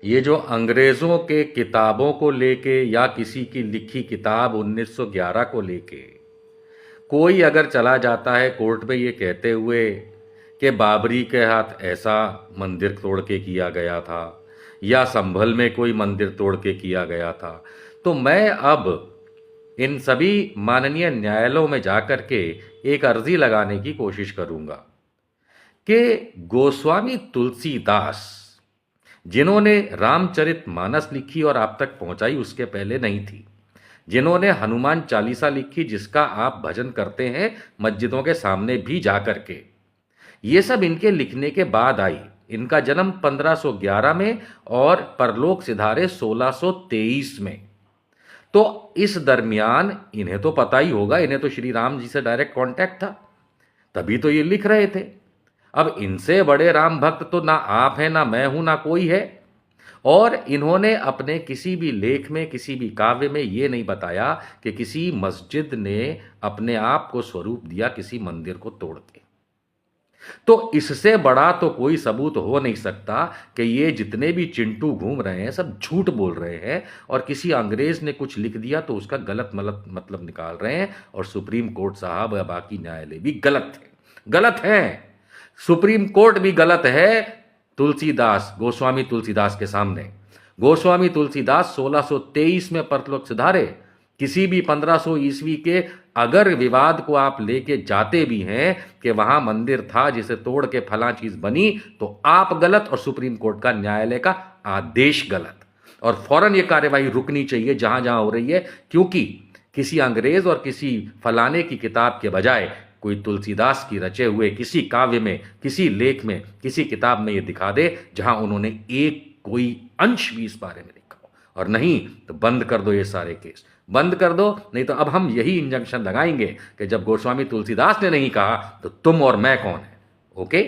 ये जो अंग्रेज़ों के किताबों को लेके या किसी की लिखी किताब 1911 को लेके कोई अगर चला जाता है कोर्ट में ये कहते हुए कि बाबरी के हाथ ऐसा मंदिर तोड़ के किया गया था या संभल में कोई मंदिर तोड़ के किया गया था, तो मैं अब इन सभी माननीय न्यायालयों में जाकर के एक अर्जी लगाने की कोशिश करूंगा कि गोस्वामी तुलसीदास, जिन्होंने रामचरितमानस लिखी और आप तक पहुंचाई, उसके पहले नहीं थी, जिन्होंने हनुमान चालीसा लिखी जिसका आप भजन करते हैं मस्जिदों के सामने भी जा कर के, ये सब इनके लिखने के बाद आई। इनका जन्म 1511 में और परलोक सिधारे 1623 में। तो इस दरमियान इन्हें तो पता ही होगा, इन्हें तो श्री राम जी से डायरेक्ट कांटेक्ट था, तभी तो ये लिख रहे थे। अब इनसे बड़े राम भक्त तो ना आप हैं, ना मैं हूं, ना कोई है। और इन्होंने अपने किसी भी लेख में, किसी भी काव्य में ये नहीं बताया कि किसी मस्जिद ने अपने आप को स्वरूप दिया किसी मंदिर को तोड़ के। तो इससे बड़ा तो कोई सबूत हो नहीं सकता कि ये जितने भी चिंटू घूम रहे हैं सब झूठ बोल रहे हैं और किसी अंग्रेज ने कुछ लिख दिया तो उसका गलत मतलब निकाल रहे हैं, और सुप्रीम कोर्ट साहब या बाकी न्यायालय भी गलत हैं। सुप्रीम कोर्ट भी गलत है तुलसीदास, गोस्वामी तुलसीदास के सामने। गोस्वामी तुलसीदास 1623 में परलोक सिधारे। किसी भी 1500 ईस्वी के अगर विवाद को आप लेके जाते भी हैं कि वहां मंदिर था जिसे तोड़ के फला चीज बनी, तो आप गलत और सुप्रीम कोर्ट का न्यायालय का आदेश गलत। और फौरन ये कार्यवाही रुकनी चाहिए जहां जहां हो रही है, क्योंकि किसी अंग्रेज और किसी फलाने की किताब के बजाय कोई तुलसीदास की रचे हुए किसी काव्य में, किसी लेख में, किसी किताब में ये दिखा दे जहां उन्होंने एक कोई अंश भी इस बारे में लिखा हो। और नहीं तो बंद कर दो, ये सारे केस बंद कर दो। नहीं तो अब हम यही इंजंक्शन लगाएंगे कि जब गोस्वामी तुलसीदास ने नहीं कहा तो तुम और मैं कौन है। ओके।